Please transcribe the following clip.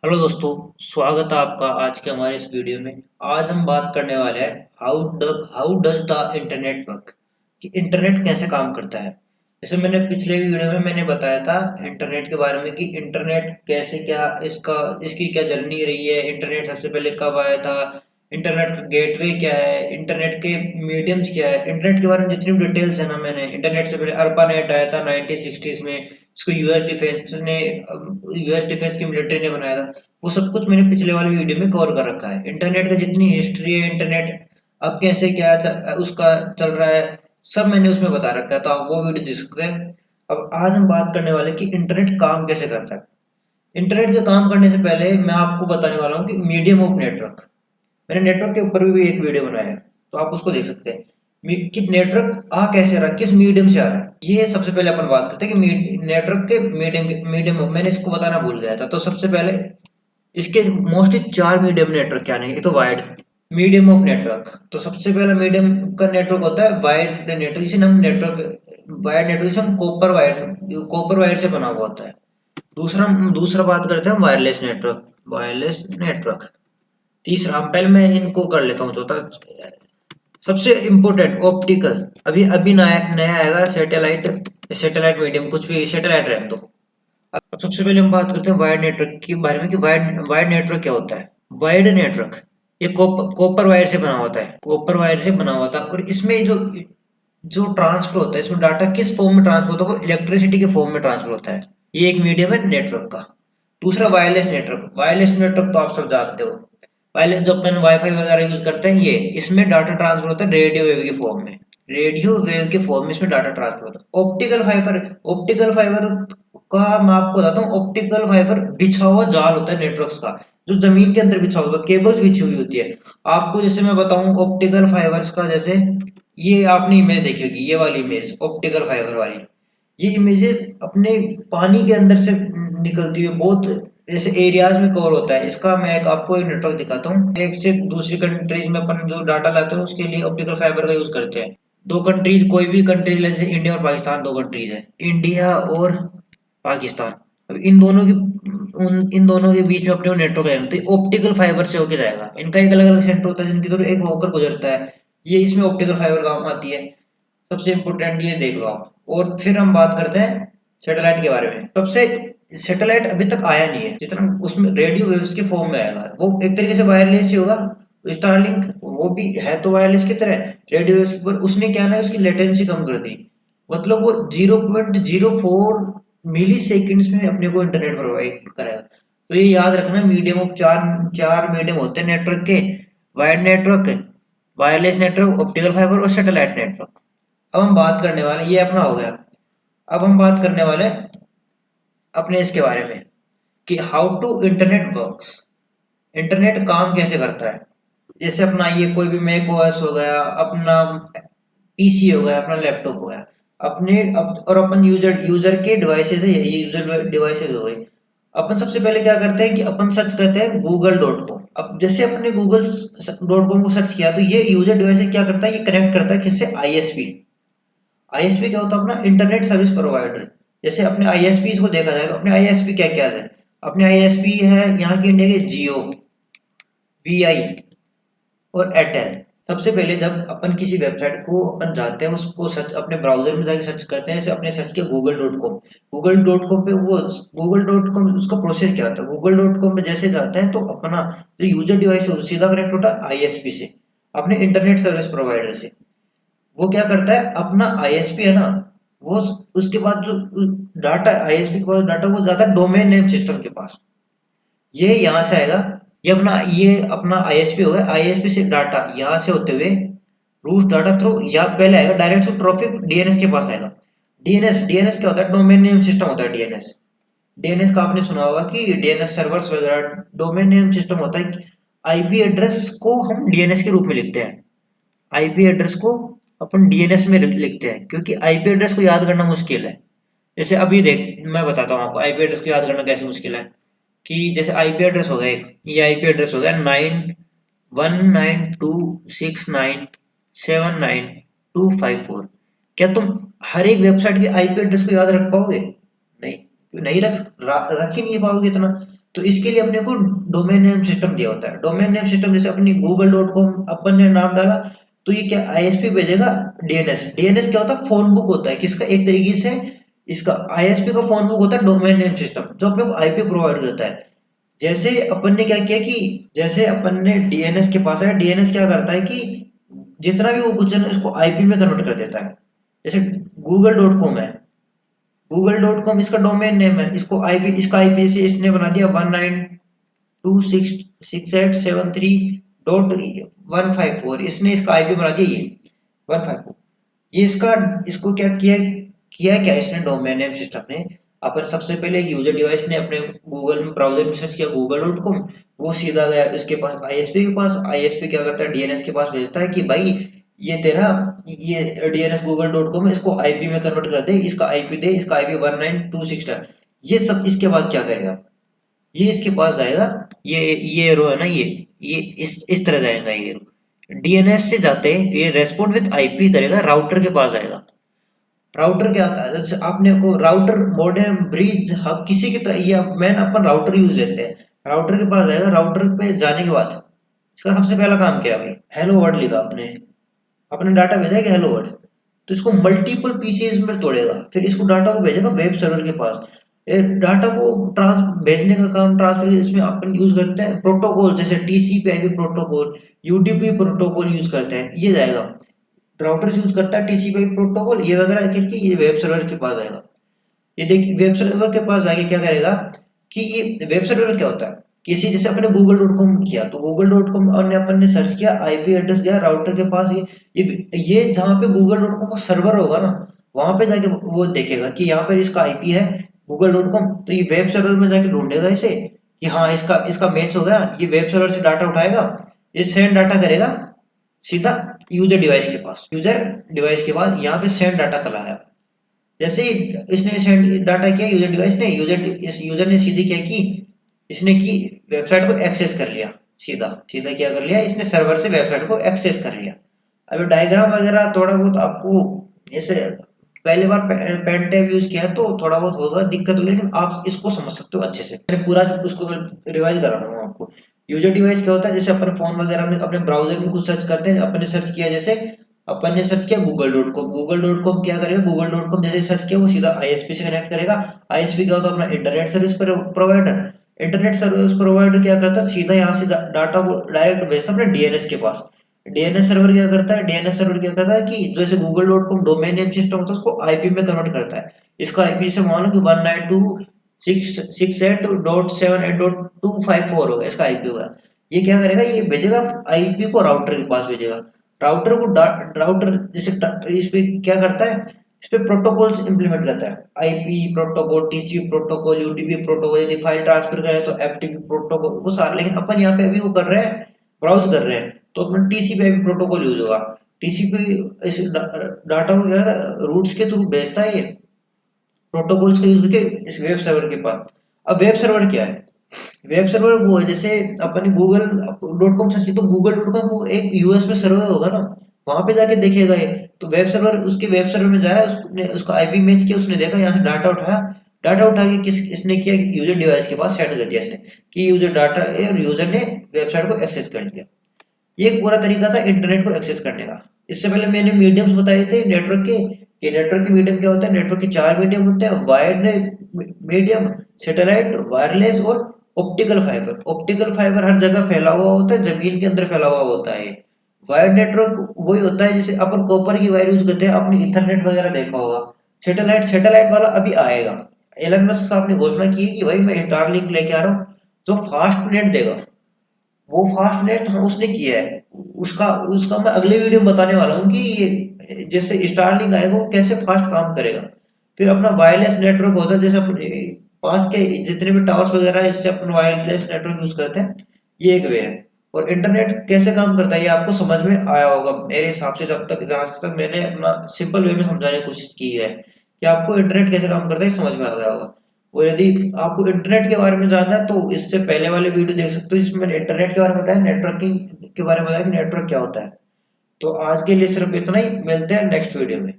Hello दोस्तों, स्वागत है आपका आज के हमारे इस वीडियो में। आज हम बात करने वाले हैं how does the internet work, कि इंटरनेट कैसे काम करता है। जैसे मैंने पिछले वीडियो में मैंने बताया था इंटरनेट के बारे में कि इंटरनेट कैसे, क्या इसका इसकी क्या जर्नी रही है, इंटरनेट सबसे पहले कब आया था, इंटरनेट का गेटवे क्या है, इंटरनेट के मीडियम्स क्या है। इंटरनेट के बारे में जितनी भी डिटेल्स है ना, मैंने इंटरनेट से पहले अर्पानेट आया था 1960s में, इसको यूएस डिफेंस की मिलिट्री ने बनाया था। वो सब कुछ मैंने पिछले वाले वीडियो में कवर कर रखा है। इंटरनेट का जितनी हिस्ट्री है, इंटरनेट अब कैसे उसका चल रहा है, सब मैंने उसमें बता रखा है, तो आप वो वीडियो देख सकते हैं। अब आज हम बात करने वाले हैं कि इंटरनेट काम कैसे करता है। इंटरनेट के काम करने से पहले मैं आपको बताने वाला हूँ कि मीडियम ऑफ नेटवर्क, मैंने नेटवर्क के ऊपर भी एक वीडियो बनाया है, तो आप उसको देख सकते हैं कि नेटवर्क आ कैसे रहा है, किस मीडियम से आ रहा है। ये सबसे पहले अपन बात करते हैं कि नेटवर्क के मीडियम मैंने इसको बताना भूल गया था। तो सबसे पहले इसके मोस्टली चार मीडियम नेटवर्क क्या है। एक तो वाइड मीडियम ऑफ नेटवर्क, तो सबसे पहला मीडियम का नेटवर्क होता है वाइड नेटवर्क, इसे हम नेटवर्क वाइड नेटवर्क, इसे हम कॉपर वायर से बना हुआ होता है। दूसरा दूसरा बात करते हैं वायरलेस नेटवर्क। तीसरा, पहले मैं इनको कर लेता हूँ चौथा। सबसे इम्पोर्टेंट ऑप्टिकल, अभी अभी नया नया आएगा सैटेलाइट। सैटेलाइट मीडियम, कुछ भी सैटेलाइट रहने दो। अब सबसे पहले हम बात करते हैं वायर्ड नेटवर्क के बारे में कि वायर्ड वायर्ड नेटवर्क क्या होता है। वायर्ड नेटवर्क ये कॉपर वायर से बना होता है, कॉपर वायर से बना हुआ था। और इसमें जो जो ट्रांसफर होता है, इसमें डाटा किस फॉर्म में ट्रांसफर होता है, वो इलेक्ट्रिसिटी के फॉर्म में ट्रांसफर होता है। ये एक मीडियम है नेटवर्क का। दूसरा वायरलेस नेटवर्क, वायरलेस नेटवर्क तो आप सब जानते हो। वायरलेस जो अपन वाईफाई वगैरह यूज करते हैं, ये इसमें डाटा ट्रांसफर होता है रेडियो वेव के फॉर्म में। रेडियो वेव के फॉर्म में इसमें डाटा ट्रांसफर होता है। ऑप्टिकल फाइबर का मैं आपको बताता हूँ। ऑप्टिकल फाइबर बिछा हुआ जाल होता है नेटवर्क्स का, जो जमीन के अंदर बिछा हुआ केबल्स बिछी हुई होती है। आपको जैसे मैं बताऊं ऑप्टिकल फाइबर्स का, जैसे ये आपने इमेज देखी होगी, ये वाली इमेज ऑप्टिकल फाइबर वाली। ये इमेजेस अपने पानी के अंदर से निकलती हुई बहुत ऐसे एरियाज में कवर होता है। इसका मैं आपको एक नेटवर्क दिखाता हूँ। एक से दूसरी कंट्रीज में अपन जो डाटा लाते हैं उसके लिए ऑप्टिकल फाइबर का यूज करते हैं। दो कंट्रीज, कोई भी कंट्रीज, जैसे इंडिया और पाकिस्तान, दो कंट्रीज है, इंडिया और पाकिस्तान। अब इन दोनों के बीच में अपने नेटवर्क लाइन होती है, ऑप्टिकल फाइबर से होके जाएगा। इनका एक अलग अलग सेंटर होता है जिनकी थ्रू एक होकर गुजरता है। ये इसमें ऑप्टिकल फाइबर काम आती है। सबसे इम्पोर्टेंट ये देख लो आप। और फिर हम बात करते हैं सैटेलाइट के बारे में। सबसे सैटेलाइट अभी तक आया नहीं है, जितना उसमें रेडियो वेव्स के फॉर्म में आएगा, वो एक तरीके से वायरलेस ही होगा। स्टारलिंक वो भी है तो वायरलेस की तरह, रेडियो वेव्स पर उसने क्या ना उसकी लेटेंसी कम कर दी। मतलब वो 0.04 मिली सेकेंड्स में अपने को इंटरनेट प्रोवाइड करेगा। तो ये याद रखना, मीडियम ऑफ चार चार मीडियम होते हैं नेटवर्क के। Wired network, wireless network, optical fibre और सैटेलाइट नेटवर्क। अब हम बात करने वाले, ये अपना हो गया। अब हम बात करने वाले अपने इसके बारे में कि how to internet works, internet काम कैसे करता है। जैसे अपना ये कोई भी मैक ओएस हो गया, अपना पीसी हो गया, अपना लैपटॉप हो गया, और अपन यूजर यूजर के डिवाइसेज है, ये यूजर डिवाइसेज हो गए। अपन सबसे पहले क्या करते हैं कि अपन सर्च करते हैं google.com। अब जैसे अपने google.com को सर्च किया, तो ये यूजर डिवाइस क्या करता है, ये कनेक्ट करता है किससे, आईएसपी। आईएसपी क्या होता है, अपना इंटरनेट सर्विस प्रोवाइडर। जैसे अपने आईएसपी को देखा जाए तो अपने आईएसपी क्या क्या है। अपने आईएसपी है यहाँ की इंडिया के जियो, वीआई और एयरटेल। सबसे पहले जब अपन किसी वेबसाइट को अपन जाते हैं, उसको सर्च अपने ब्राउजर में जाके सर्च करते हैं, जैसे अपने सर्च किया google.com। google.com पे वो google.com उसका प्रोसेस क्या होता है, google.com पे जैसे जाते हैं तो अपना जो यूजर डिवाइस है वो सीधा कनेक्ट होता है आईएसपी से, अपने इंटरनेट सर्विस प्रोवाइडर से। वो क्या करता है, अपना आईएसपी है ना, वो उसके बाद जो डाटा आईएसपी के पास डाटा वो जाता है डोमेन नेम सिस्टम के पास। ये यहाँ से आएगा। ये अपना आईएसपी होगा, आईएसपी से डाटा यहाँ से होते हुए रूट डाटा थ्रू या पहले आएगा डायरेक्ट टू ट्रॉफिक डीएनएस के पास आएगा। डीएनएस क्या होता है, डोमेन नेम सिस्टम होता है डीएनएस। डीएनएस का आपने सुना होगा कि डीएनएस सर्वर्स वगैरह डोमेन नेम सिस्टम होता है। आईपी एड्रेस को हम डीएनएस के रूप में लिखते हैं। आईपी एड्रेस को अपन डीएनएस में लिखते हैं, क्योंकि आईपी एड्रेस को याद करना मुश्किल है। जैसे अभी देख मैं बताता हूँ आपको आईपी एड्रेस को याद करना कैसे मुश्किल है। कि जैसे आईपी एड्रेस हो गया एक, ये आईपी एड्रेस हो गया 9192697924। क्या तुम हर एक वेबसाइट के आईपी एड्रेस को याद रख पाओगे? नहीं, नहीं रख ही नहीं पाओगे इतना। तो इसके लिए अपने को डोमेन नेम सिस्टम दिया होता है। डोमेन नेम सिस्टम जैसे अपनी google.com अपन ने नाम डाला, तो ये क्या आईएसपी भेजेगा डीएनएस। डीएनएस क्या होता है? फोन बुक होता है किसका, एक तरीके से इसका आईएसपी का फोन बुक होता है डोमेन नेम सिस्टम, जो अपने को आईपी प्रोवाइड करता है। जैसे अपन ने क्या किया कि जैसे अपन ने डीएनएस के पास है, डीएनएस क्या करता है कि जितना भी वो कुछ है ना इसको आईपी में कन्वर्ट कर देता है। जैसे google.com है, google.com इसका डोमेन नेम है, इसको आईपी, इसका आईपी से इसने बना दिया 192.168.73.154, इसने इसका आईपी बना दिया ये 154। ये इसका, इसको क्या किया, किया क्या इसने डोमेन नेम सिस्टम ने, अपन सबसे पहले यूजर डिवाइस ने अपने गूगल में ब्राउजर में सर्च किया google.com, वो सीधा गया इसके पास आईएसपी के पास। आईएसपी क्या करता है, डीएनएस के पास भेजता है कि भाई ये तेरा ये डीएनएस google.com है, इसको आईपी में कन्वर्ट कर दे, इसका आईपी दे, इसका आईपी 192.6। ये सब इसके बाद क्या करेगा, ये इसके पास जाएगा, ये रो है ना, ये इस तरह जाएगा ये रो। डीएनएस से जाते ये रेस्पॉन्ड विद आईपी करेगा, राउटर के पास आएगा। राउटर क्या आता है, जैसे आपने को राउटर मॉडेम ब्रिज हब किसी की तरह, या मैन अपन राउटर यूज लेते हैं, राउटर के पास जाएगा। राउटर पे जाने के बाद इसका सबसे पहला काम क्या है भाई, हेलो वर्ड लिखा आपने, अपने डाटा भेजा है कि हेलो वर्ड, तो इसको मल्टीपल पीसीज में तोड़ेगा, फिर इसको डाटा को भेजेगा वेब सर्वर के पास। डाटा को ट्रांस भेजने का काम, ट्रांसफर इसमें अपन यूज करते हैं प्रोटोकॉल, जैसे TCP IP protocol, UDP protocol use करते हैं, ये जाएगा। राउटर यूज करता है टीसीपी प्रोटोकॉल ये वगैरह करके ये वेब सर्वर के पास आएगा। ये देखिए वेब सर्वर के पास आगे क्या करेगा कि ये वेब सर्वर क्या होता है, किसी जैसे अपने google.com किया, तो google.com और अपन ने सर्च किया, आईपी एड्रेस दिया राउटर के पास, ये जहाँ पे google.com का सर्वर होगा ना, वहां पे जाके वो देखेगा कि यहाँ पर इसका आईपी है google.com, तो ये वेब सर्वर में जाके ढूंढेगा इसे कि हाँ इसका इसका मैच हो गया, ये वेब सर्वर से डाटा उठाएगा, ये सेंड डाटा करेगा सीधा यूजर डिवाइस के पास। यूजर डिवाइस के पास यहाँ पे सेंड डाटा चला है। जैसे ही इसने सेंड डाटा किया यूजर डिवाइस ने, इस यूजर ने सीधी क्या की, इसने की वेबसाइट को एक्सेस कर लिया, सीधा सीधा क्या कर लिया इसने, सर्वर से वेबसाइट को एक्सेस कर लिया। अभी डायग्राम वगैरह थोड़ा बहुत आपको ऐसे पहली बार पेन टैब यूज किया है तो थोड़ा बहुत होगा दिक्कत होगी, लेकिन आप इसको समझ सकते हो अच्छे से। मैंने पूरा उसको रिवाइज करा रहा हूँ आपको। यूजर डिवाइस क्या होता है, जैसे अपन फोन वगैरह में अपने ब्राउजर में कुछ सर्च करते हैं, अपने सर्च किया, जैसे अपन ने सर्च किया google.com, google.com क्या करेगा, google.com जैसे सर्च किया वो सीधा आईएसपी से कनेक्ट करेगा। आईएसपी क्या होता है, अपना internet service provider. Internet service provider क्या करता है, सीधा यहाँ से डाटा को डायरेक्ट भेजता है अपने डीएनएस के पास। डीएनएस सर्वर क्या करता है, डीएनएस सर्वर क्या करता है कि जैसे google.com डोमेन नेम सिस्टम होता है उसको आईपी में कन्वर्ट करता है। इसका आईपी से मान लो कि 192.668.7.8.254 होगा इसका आईपी होगा। ये क्या करेगा, ये भेजेगा आईपी को राउटर के पास भेजेगा। राउटर को राउटर जैसे इस पे क्या करता है, इस पे प्रोटोकॉल इंप्लीमेंट करता है, IP protocol, TCP protocol, UDP protocol, यदि फाइल ट्रांसफर करें तो एफटीपी प्रोटोकॉल, वो सारे। लेकिन अपन यहाँ पे अभी वो कर रहे हैं, ब्राउज कर रहे हैं, तो अपना टीसीपी आईपी प्रोटोकॉल यूज होगा। टीसीपी इस डाटा को क्या रूट्स के थ्रू भेजता है ये, प्रोटोकॉल्स का यूज करके इस वेब सर्वर के पास। अब वेब सर्वर क्या है, वेब सर्वर वो है जैसे अपन google.com सर्च की, तो google.com वो एक यूएस में सर्वर होगा ना, वहां पे जाके देखेगा ये। तो वेब सर्वर, उसके वेब सर्वर में जाया, उसने उसका आईपी मैच किया, उसने देखा यहाँ से डाटा उठाया, डाटा उठा के किस इसने किया, यूजर डिवाइस के पास सेंड कर दिया इसने कि यूजर डाटा है, और यूजर ने वेबसाइट को एक्सेस कर लिया। ये एक पूरा तरीका था इंटरनेट को एक्सेस करने का। इससे पहले मैंने मीडियम्स बताए थे नेटवर्क के, कि नेटवर्क के मीडियम क्या होता है, नेटवर्क के चार मीडियम होते हैं, वायर्ड मीडियम, सैटेलाइट, वायरलेस और ऑप्टिकल फाइबर। ऑप्टिकल फाइबर हर जगह फैला हुआ होता है, जमीन के अंदर फैला हुआ होता है। वायर्ड नेटवर्क वही होता है जैसे अपन कॉपर की वायर यूज करते हैं, आपने इंटरनेट वगैरह देखा होगा। सैटेलाइट, सैटेलाइट वाला अभी आएगा। एलन मस्क साहब ने घोषणा की है कि भाई मैं स्टारलिंक लेके आ रहा हूँ, जो फास्ट नेट देगा। वो फास्ट नेट हाँ उसने किया है, उसका उसका मैं अगले वीडियो में बताने वाला हूँ कि ये जैसे स्टारलिंक आएगा वो कैसे फास्ट काम करेगा। फिर अपना वायरलेस नेटवर्क होता है, जैसे अपने पास के जितने भी टावर्स वगैरह है इससे अपन वायरलेस नेटवर्क यूज करते हैं, ये एक वे है। और इंटरनेट कैसे काम करता है ये आपको समझ में आया होगा मेरे हिसाब से, जब तक जहां तक मैंने अपना सिंपल वे में समझाने की कोशिश की है कि आपको इंटरनेट कैसे काम करता है समझ में आ गया होगा। और यदि आपको इंटरनेट के बारे में जानना है तो इससे पहले वाले वीडियो देख सकते हो, जिसमें मैंने इंटरनेट के बारे में बताया, नेटवर्किंग के बारे में बताया कि नेटवर्क क्या होता है। तो आज के लिए सिर्फ इतना ही, मिलते हैं नेक्स्ट वीडियो में।